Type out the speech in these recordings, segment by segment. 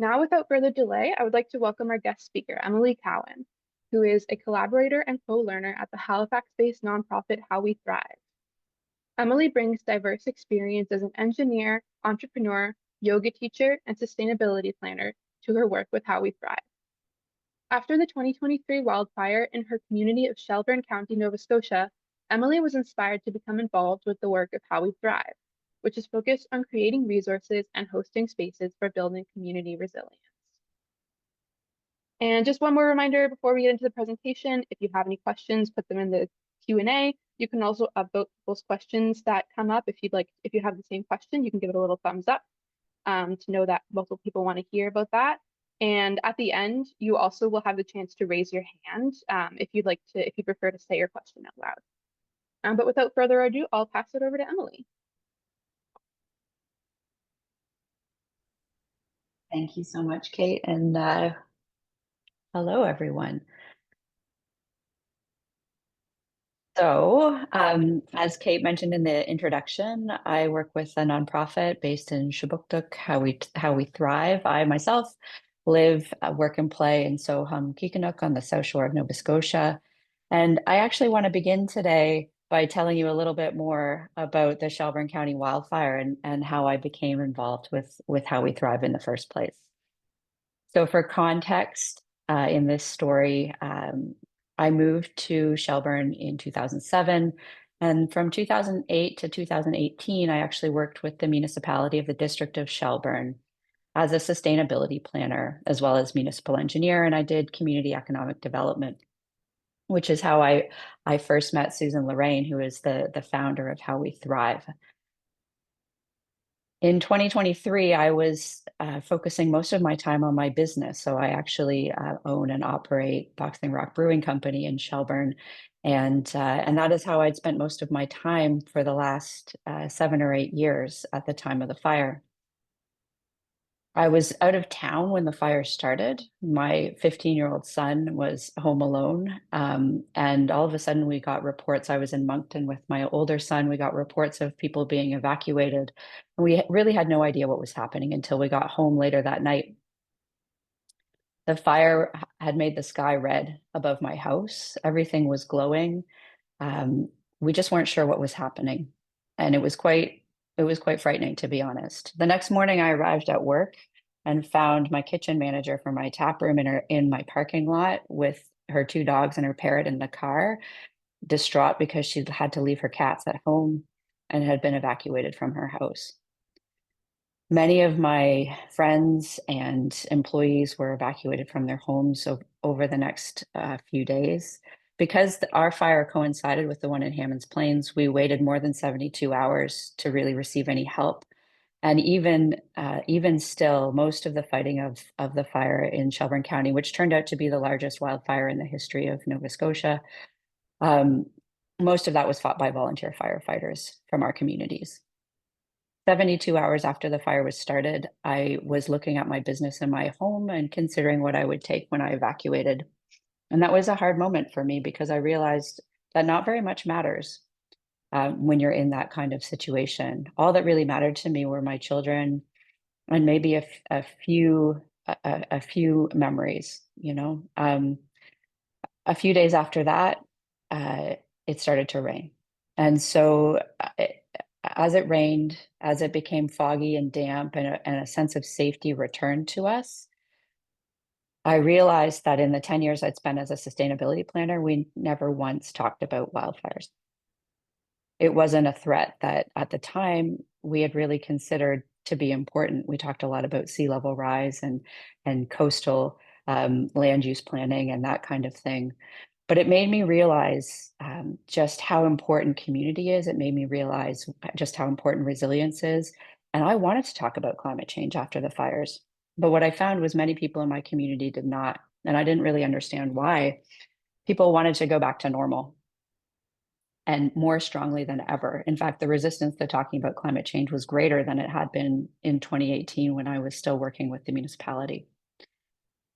Now, without further delay, I would like to welcome our guest speaker, Emily Cowan, who is a collaborator and co-learner at the Halifax-based nonprofit How We Thrive. Emily brings diverse experience as an engineer, entrepreneur, yoga teacher, and sustainability planner to her work with How We Thrive. After the 2023 wildfire in her community of Shelburne County, Nova Scotia, Emily was inspired to become involved with the work of How We Thrive, which is focused on creating resources and hosting spaces for building community resilience. And just one more reminder before we get into the presentation, if you have any questions, put them in the Q&A. You can also upvote those questions that come up. If you have the same question, you can give it a little thumbs up to know that multiple people want to hear about that. And at the end, you also will have the chance to raise your hand if you prefer to say your question out loud. But without further ado, I'll pass it over to Emily. Thank you so much, Kate, and hello, everyone. So, as Kate mentioned in the introduction, I work with a nonprofit based in Shubucktuk, How We Thrive. I myself live, work, and play in Soham-Kikinook on the South Shore of Nova Scotia. And I actually want to begin today by telling you a little bit more about the Shelburne County wildfire and how I became involved with How We Thrive in the first place. So for context, in this story, I moved to Shelburne in 2007. And from 2008 to 2018, I actually worked with the municipality of the District of Shelburne as a sustainability planner, as well as municipal engineer. And I did community economic development, which is how I first met Susan Lorraine, who is the founder of How We Thrive. In 2023, I was focusing most of my time on my business. So I actually own and operate Boxing Rock Brewing Company in Shelburne. And that is how I'd spent most of my time for the last 7 or 8 years at the time of the fire. I was out of town when the fire started. My 15-year-old son was home alone. And all of a sudden, we got reports. I was in Moncton with my older son. We got reports of people being evacuated. And we really had no idea what was happening until we got home later that night. The fire had made the sky red above my house. Everything was glowing. We just weren't sure what was happening. And it was quite frightening, to be honest. The next morning, I arrived at work and found my kitchen manager for my tap room in my parking lot with her 2 dogs and her parrot in the car, distraught because she had to leave her cats at home and had been evacuated from her house. Many of my friends and employees were evacuated from their homes over the next few days. Because our fire coincided with the one in Hammonds Plains, we waited more than 72 hours to really receive any help. And even still, most of the fighting of the fire in Shelburne County, which turned out to be the largest wildfire in the history of Nova Scotia, most of that was fought by volunteer firefighters from our communities. 72 hours after the fire was started, I was looking at my business in my home and considering what I would take when I evacuated. And that was a hard moment for me because I realized that not very much matters when you're in that kind of situation. All that really mattered to me were my children and maybe a few memories. A few days after that, it started to rain, and so as it rained, as it became foggy and damp, and a sense of safety returned to us, I realized that in the 10 years I'd spent as a sustainability planner, we never once talked about wildfires. It wasn't a threat that at the time we had really considered to be important. We talked a lot about sea level rise and coastal land use planning and that kind of thing. But it made me realize just how important community is. It made me realize just how important resilience is. And I wanted to talk about climate change after the fires. But what I found was many people in my community did not. And I didn't really understand why. People wanted to go back to normal and more strongly than ever. In fact, the resistance to talking about climate change was greater than it had been in 2018 when I was still working with the municipality.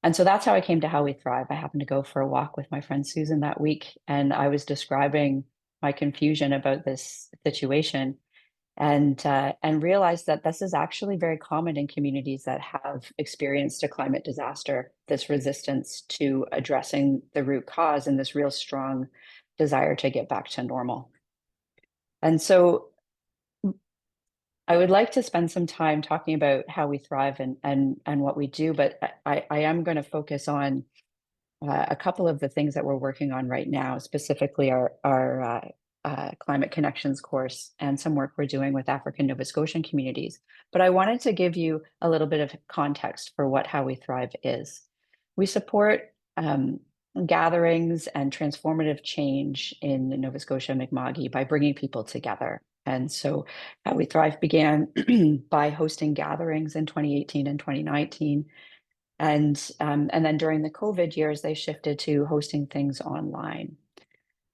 And so that's how I came to How We Thrive. I happened to go for a walk with my friend Susan that week, and I was describing my confusion about this situation. and realized that this is actually very common in communities that have experienced a climate disaster, this resistance to addressing the root cause and this real strong desire to get back to normal. And so I would like to spend some time talking about how we thrive and what we do, but I am going to focus on a couple of the things that we're working on right now, specifically our Climate Connections course and some work we're doing with African Nova Scotian communities. But I wanted to give you a little bit of context for what How We Thrive is. We support gatherings and transformative change in Nova Scotia and Mi'kma'ki by bringing people together. And so How We Thrive began by hosting gatherings in 2018 and 2019. And then during the COVID years, they shifted to hosting things online.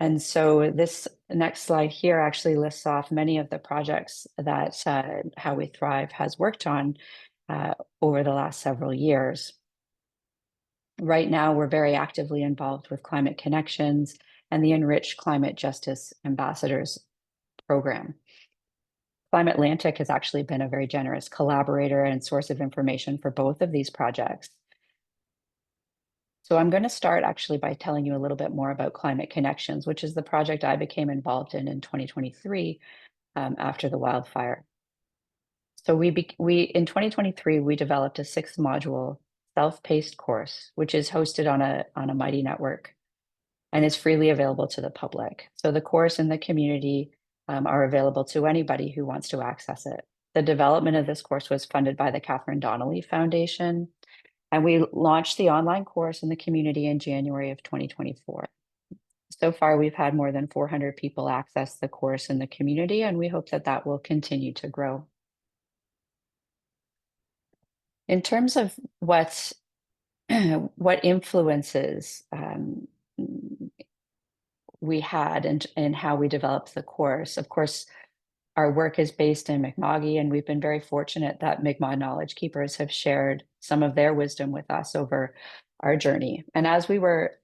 And so this next slide here actually lists off many of the projects that How We Thrive has worked on over the last several years. Right now, we're very actively involved with Climate Connections and the Enriched Climate Justice Ambassadors program. Climate Atlantic has actually been a very generous collaborator and source of information for both of these projects. So I'm going to start actually by telling you a little bit more about Climate Connections, which is the project I became involved in 2023 after the wildfire. So we in 2023 we developed a 6-module self-paced course, which is hosted on a Mighty network and is freely available to the public. So the course and the community are available to anybody who wants to access it. The development of this course was funded by the Catherine Donnelly Foundation, and we launched the online course in the community in January of 2024. So far, we've had more than 400 people access the course in the community, and we hope that that will continue to grow. In terms of what influences we had and how we developed the course, of course, our work is based in Mi'kma'ki, and we've been very fortunate that Mi'kmaq Knowledge Keepers have shared some of their wisdom with us over our journey. And as we were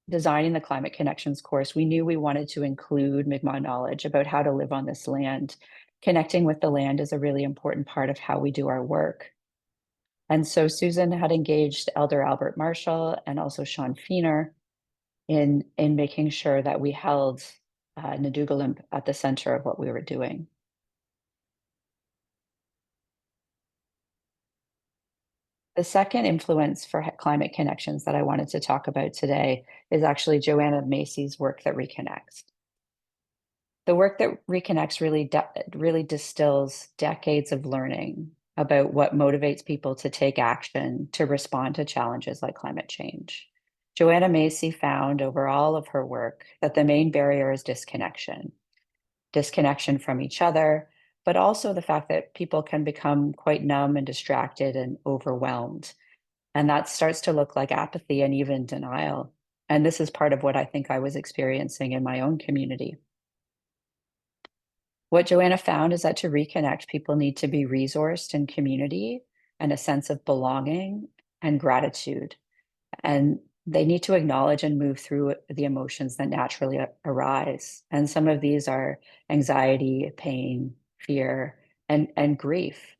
designing the Climate Connections course, we knew we wanted to include Mi'kmaq knowledge about how to live on this land. Connecting with the land is a really important part of how we do our work. And so Susan had engaged Elder Albert Marshall and also Sean Feener in making sure that we held Nadugalim at the center of what we were doing. The second influence for Climate Connections that I wanted to talk about today is actually Joanna Macy's work that reconnects. The work that reconnects really distills decades of learning about what motivates people to take action to respond to challenges like climate change. Joanna Macy found over all of her work that the main barrier is disconnection from each other, but also the fact that people can become quite numb and distracted and overwhelmed. And that starts to look like apathy and even denial. And this is part of what I think I was experiencing in my own community. What Joanna found is that to reconnect, people need to be resourced in community and a sense of belonging and gratitude. And they need to acknowledge and move through the emotions that naturally arise. And some of these are anxiety, pain, fear, and grief.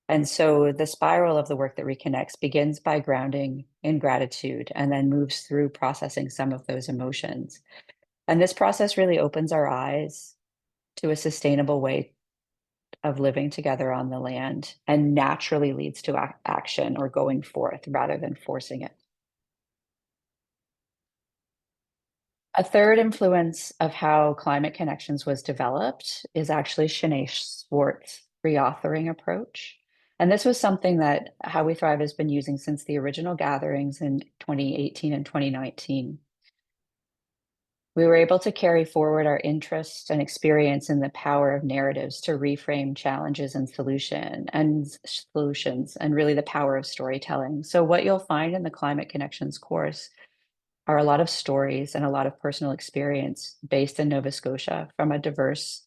And so the spiral of the work that reconnects begins by grounding in gratitude and then moves through processing some of those emotions. And this process really opens our eyes to a sustainable way of living together on the land and naturally leads to action or going forth rather than forcing it. A third influence of how Climate Connections was developed is actually Shanae Swartz's reauthoring approach. And this was something that How We Thrive has been using since the original gatherings in 2018 and 2019. We were able to carry forward our interest and experience in the power of narratives to reframe challenges and solutions, and really the power of storytelling. So what you'll find in the Climate Connections course are a lot of stories and a lot of personal experience based in Nova Scotia from a diverse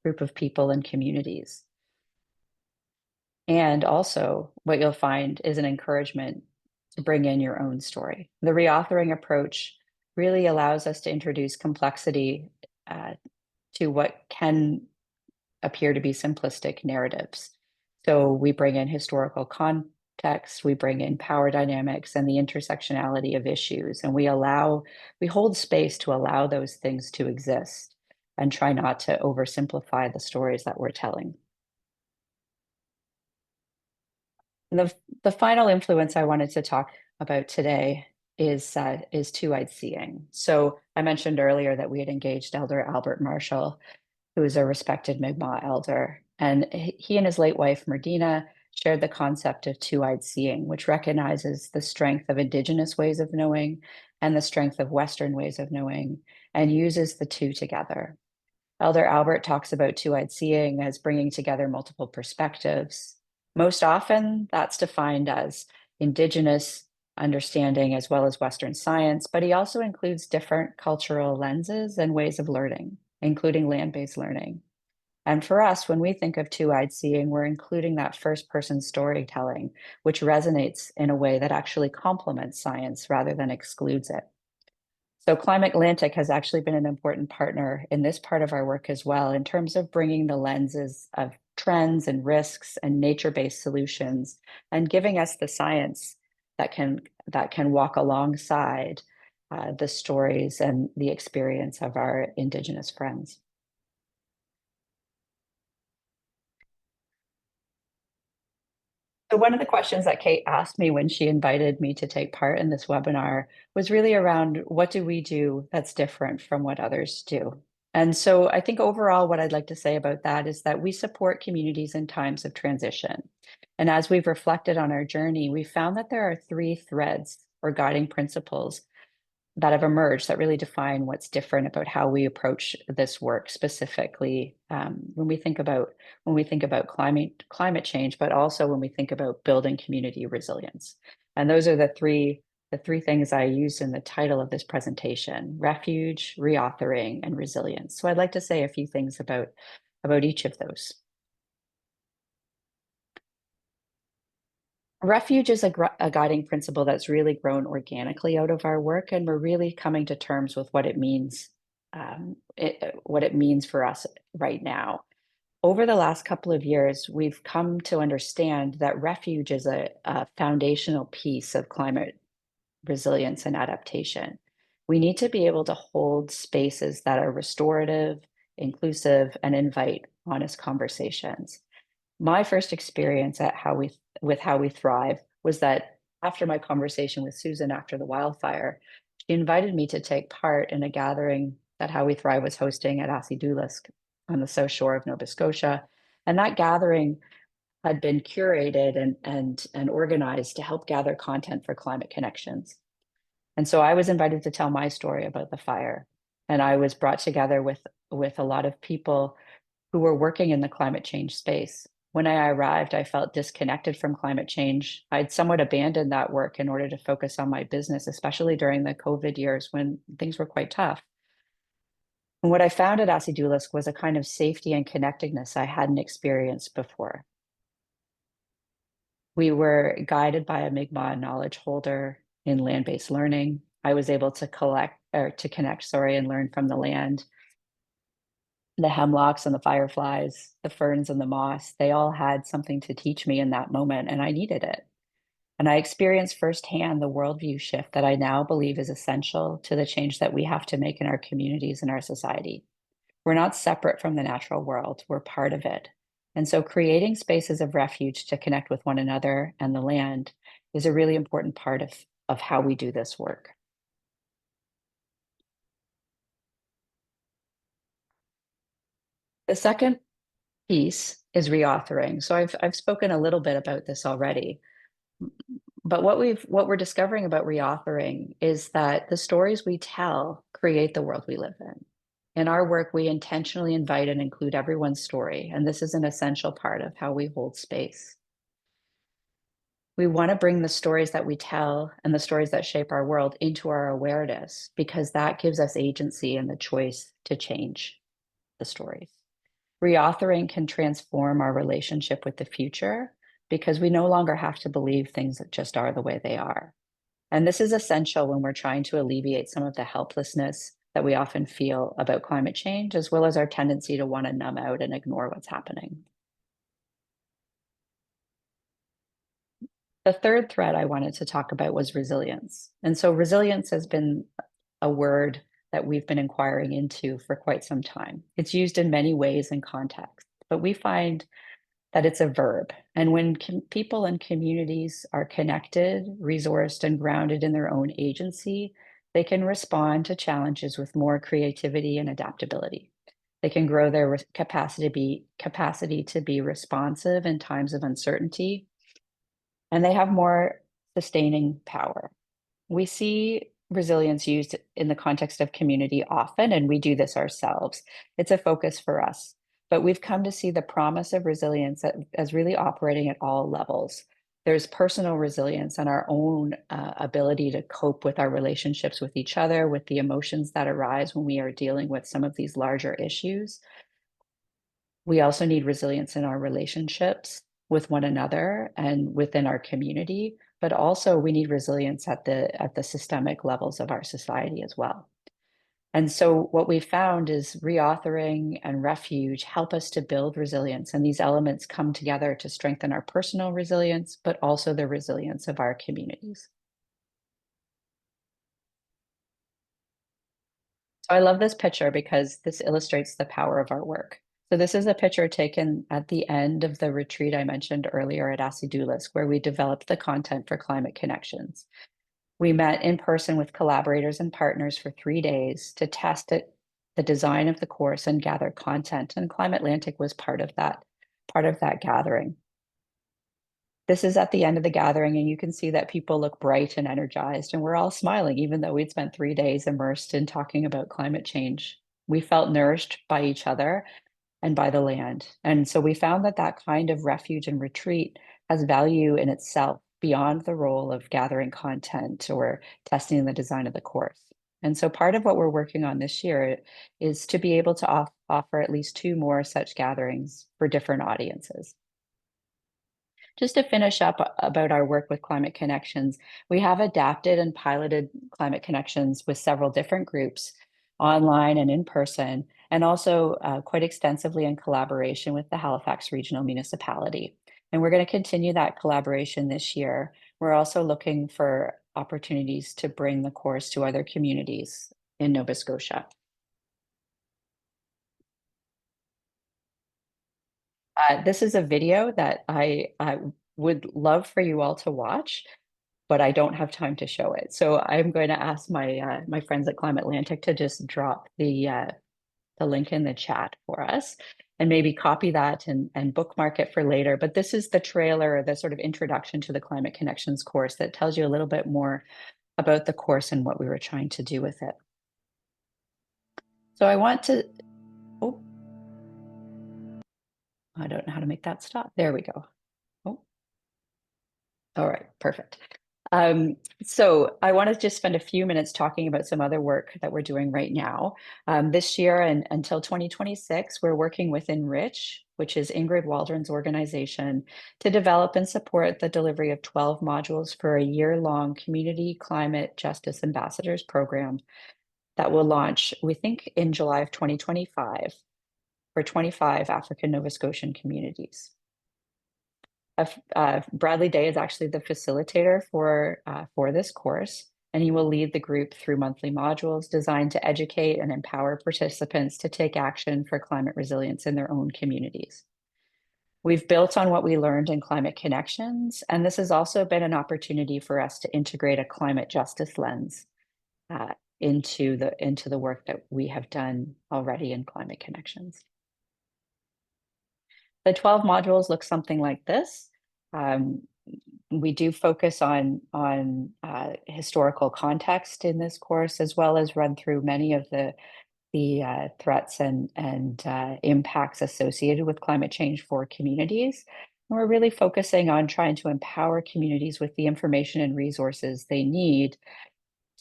group of people and communities. And also, what you'll find is an encouragement to bring in your own story. The reauthoring approach really allows us to introduce complexity to what can appear to be simplistic narratives. So we bring in historical context, we bring in power dynamics and the intersectionality of issues, and we hold space to allow those things to exist and try not to oversimplify the stories that we're telling. The final influence I wanted to talk about today is two-eyed seeing. So I mentioned earlier that we had engaged Elder Albert Marshall, who is a respected Mi'kmaq elder, and he and his late wife Merdina shared the concept of two-eyed seeing, which recognizes the strength of Indigenous ways of knowing and the strength of Western ways of knowing, and uses the two together. Elder Albert talks about two-eyed seeing as bringing together multiple perspectives. Most often, that's defined as Indigenous understanding as well as Western science, but he also includes different cultural lenses and ways of learning, including land-based learning. And for us, when we think of two-eyed seeing, we're including that first-person storytelling, which resonates in a way that actually complements science rather than excludes it. So Climate Atlantic has actually been an important partner in this part of our work as well, in terms of bringing the lenses of trends and risks and nature-based solutions, and giving us the science that can walk alongside the stories and the experience of our Indigenous friends. So one of the questions that Kate asked me when she invited me to take part in this webinar was really around, what do we do that's different from what others do? And so I think overall, what I'd like to say about that is that we support communities in times of transition. And as we've reflected on our journey, we found that there are three threads or guiding principles that have emerged that really define what's different about how we approach this work, specifically when we think about climate change, but also when we think about building community resilience. And those are the three things I used in the title of this presentation: refuge, reauthoring, and resilience. So I'd like to say a few things about each of those. Refuge is a guiding principle that's really grown organically out of our work, and we're really coming to terms with what it means, what it means for us right now. Over the last couple of years, we've come to understand that refuge is a foundational piece of climate resilience and adaptation. We need to be able to hold spaces that are restorative, inclusive, and invite honest conversations. My first experience with How We Thrive was that after my conversation with Susan after the wildfire, she invited me to take part in a gathering that How We Thrive was hosting at Acidulisk on the south shore of Nova Scotia. And that gathering had been curated and organized to help gather content for Climate Connections. And so I was invited to tell my story about the fire. And I was brought together with a lot of people who were working in the climate change space. When I arrived, I felt disconnected from climate change. I'd somewhat abandoned that work in order to focus on my business, especially during the COVID years when things were quite tough. And what I found at Acidulisk was a kind of safety and connectedness I hadn't experienced before. We were guided by a Mi'kmaq knowledge holder in land-based learning. I was able to connect, and learn from the land. The hemlocks and the fireflies, the ferns and the moss, they all had something to teach me in that moment, and I needed it. And I experienced firsthand the worldview shift that I now believe is essential to the change that we have to make in our communities and our society. We're not separate from the natural world, we're part of it. And so creating spaces of refuge to connect with one another and the land is a really important part of how we do this work. The second piece is reauthoring. So I've spoken a little bit about this already, but what we're discovering about reauthoring is that the stories we tell create the world we live in. In our work, we intentionally invite and include everyone's story, and this is an essential part of how we hold space. We want to bring the stories that we tell and the stories that shape our world into our awareness, because that gives us agency and the choice to change the stories. Reauthoring can transform our relationship with the future because we no longer have to believe things that just are the way they are. And this is essential when we're trying to alleviate some of the helplessness that we often feel about climate change, as well as our tendency to want to numb out and ignore what's happening. The third thread I wanted to talk about was resilience. And so resilience has been a word that we've been inquiring into for quite some time. It's used in many ways and contexts, but we find that it's a verb. And when people and communities are connected, resourced, and grounded in their own agency, they can respond to challenges with more creativity and adaptability. They can grow their capacity to be responsive in times of uncertainty, and they have more sustaining power. We see resilience used in the context of community often, and we do this ourselves. It's a focus for us, but we've come to see the promise of resilience as really operating at all levels. There's personal resilience and our own ability to cope with our relationships with each other, with the emotions that arise when we are dealing with some of these larger issues. We also need resilience in our relationships with one another and within our community, but also we need resilience at the systemic levels of our society as well. And so what we found is reauthoring and Refuge help us to build resilience, and these elements come together to strengthen our personal resilience, but also the resilience of our communities. So I love this picture because this illustrates the power of our work. So this is a picture taken at the end of the retreat I mentioned earlier at Acidulas, where we developed the content for Climate Connections. We met in person with collaborators and partners for 3 days to test the design of the course and gather content, and Climate Atlantic was part of that gathering. This is at the end of the gathering, and you can see that people look bright and energized, and we're all smiling, even though we'd spent 3 days immersed in talking about climate change. We felt nourished by each other and by the land. And so we found that that kind of refuge and retreat has value in itself beyond the role of gathering content or testing the design of the course. And so part of what we're working on this year is to be able to offer at least 2 more such gatherings for different audiences. Just to finish up about our work with Climate Connections, we have adapted and piloted Climate Connections with several different groups, online and in person, and also quite extensively in collaboration with the Halifax Regional Municipality. And we're going to continue that collaboration this year. We're also looking for opportunities to bring the course to other communities in Nova Scotia. This is a video that I would love for you all to watch, but I don't have time to show it. So I'm going to ask my friends at Climate Atlantic to just drop the link in the chat for us and maybe copy that and bookmark it for later. But this is the trailer, the sort of introduction to the Climate Connections course that tells you a little bit more about the course and what we were trying to do with it. So I want to, oh, I don't know how to make that stop. There we go. Oh, all right, perfect. So I want to just spend a few minutes talking about some other work that we're doing right now. This year and until 2026, we're working with Enrich, which is Ingrid Waldron's organization, to develop and support the delivery of 12 modules for a year-long Community Climate Justice Ambassadors program that will launch, we think, in July of 2025 for 25 African Nova Scotian communities. Bradley Day is actually the facilitator for this course, and he will lead the group through monthly modules designed to educate and empower participants to take action for climate resilience in their own communities. We've built on what we learned in Climate Connections, and this has also been an opportunity for us to integrate a climate justice lens into the work that we have done already in Climate Connections. The 12 modules look something like this. We do focus on historical context in this course, as well as run through many of the threats and impacts associated with climate change for communities. And we're really focusing on trying to empower communities with the information and resources they need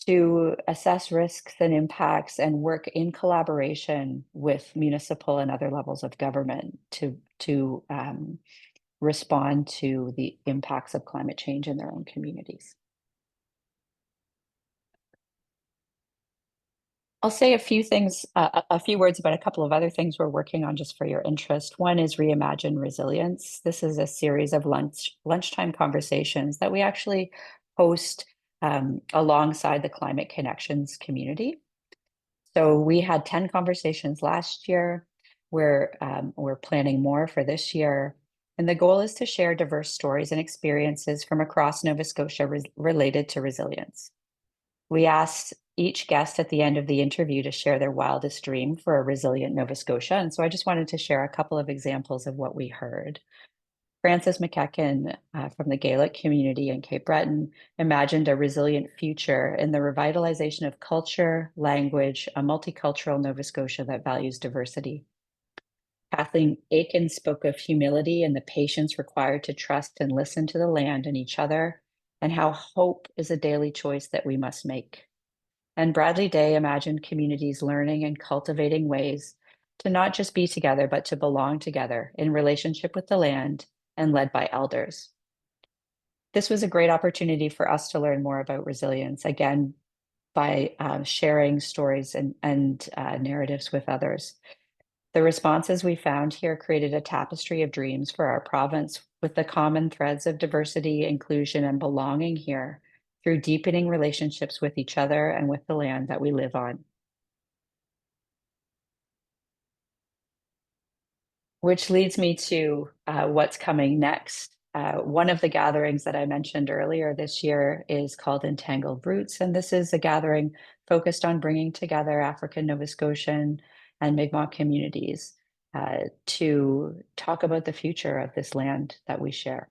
to assess risks and impacts and work in collaboration with municipal and other levels of government to respond to the impacts of climate change in their own communities. I'll say a few things, a few words about a couple of other things we're working on just for your interest. One is Reimagine Resilience. This is a series of lunchtime conversations that we actually host alongside the Climate Connections community. So we had 10 conversations last year. We're planning more for this year. And the goal is to share diverse stories and experiences from across Nova Scotia related to resilience. We asked each guest at the end of the interview to share their wildest dream for a resilient Nova Scotia. And so I just wanted to share a couple of examples of what we heard. Frances McEachen from the Gaelic community in Cape Breton imagined a resilient future in the revitalization of culture, language, a multicultural Nova Scotia that values diversity. Kathleen Aiken spoke of humility and the patience required to trust and listen to the land and each other, and how hope is a daily choice that we must make. And Bradley Day imagined communities learning and cultivating ways to not just be together, but to belong together in relationship with the land and led by elders. This was a great opportunity for us to learn more about resilience, again, by sharing stories and narratives with others. The responses we found here created a tapestry of dreams for our province with the common threads of diversity, inclusion, and belonging here through deepening relationships with each other and with the land that we live on. Which leads me to what's coming next. One of the gatherings that I mentioned earlier this year is called Entangled Roots, and this is a gathering focused on bringing together African, Nova Scotian, and Mi'kmaq communities to talk about the future of this land that we share.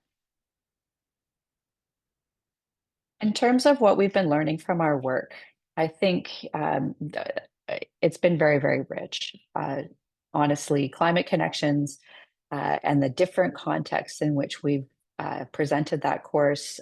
In terms of what we've been learning from our work, I think it's been very, very rich. Honestly, Climate Connections and the different contexts in which we've presented that course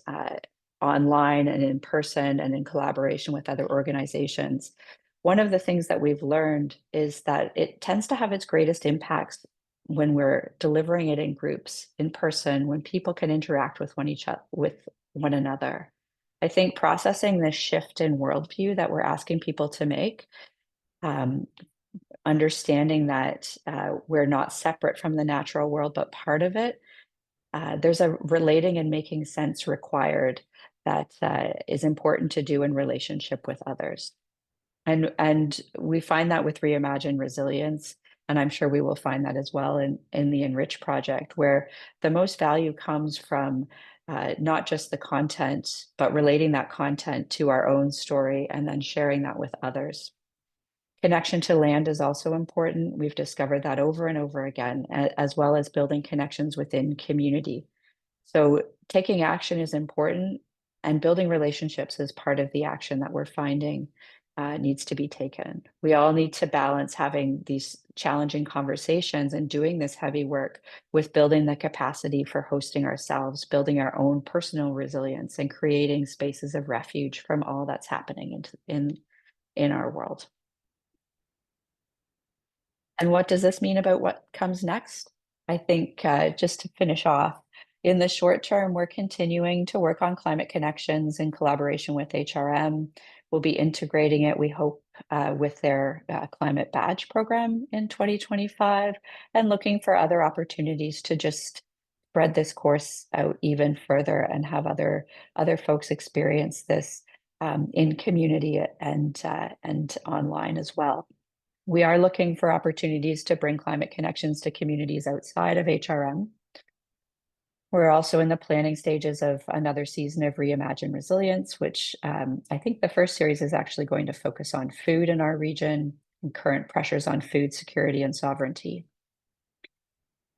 online and in person and in collaboration with other organizations. One of the things that we've learned is that it tends to have its greatest impacts when we're delivering it in groups, in person, when people can interact with one another. I think processing this shift in worldview that we're asking people to make, um, understanding that we're not separate from the natural world, but part of it, there's a relating and making sense required that is important to do in relationship with others. And we find that with Reimagine Resilience, and I'm sure we will find that as well in the Enrich project, where the most value comes from not just the content, but relating that content to our own story and then sharing that with others. Connection to land is also important. We've discovered that over and over again, as well as building connections within community. So taking action is important, and building relationships is part of the action that we're finding needs to be taken. We all need to balance having these challenging conversations and doing this heavy work with building the capacity for hosting ourselves, building our own personal resilience, and creating spaces of refuge from all that's happening in our world. And what does this mean about what comes next? I think just to finish off, in the short term, we're continuing to work on climate connections in collaboration with HRM. We'll be integrating it, we hope, with their climate badge program in 2025 and looking for other opportunities to just spread this course out even further and have other folks experience this in community and online as well. We are looking for opportunities to bring climate connections to communities outside of HRM. We're also in the planning stages of another season of Reimagine Resilience, which I think the first series is actually going to focus on food in our region and current pressures on food security and sovereignty.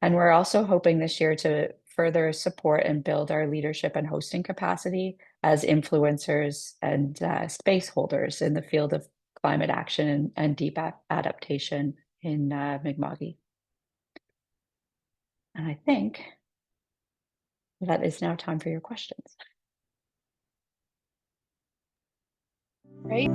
And we're also hoping this year to further support and build our leadership and hosting capacity as influencers and space holders in the field of climate action and deep adaptation in Mi'kma'ki. And I think that is now time for your questions. Right?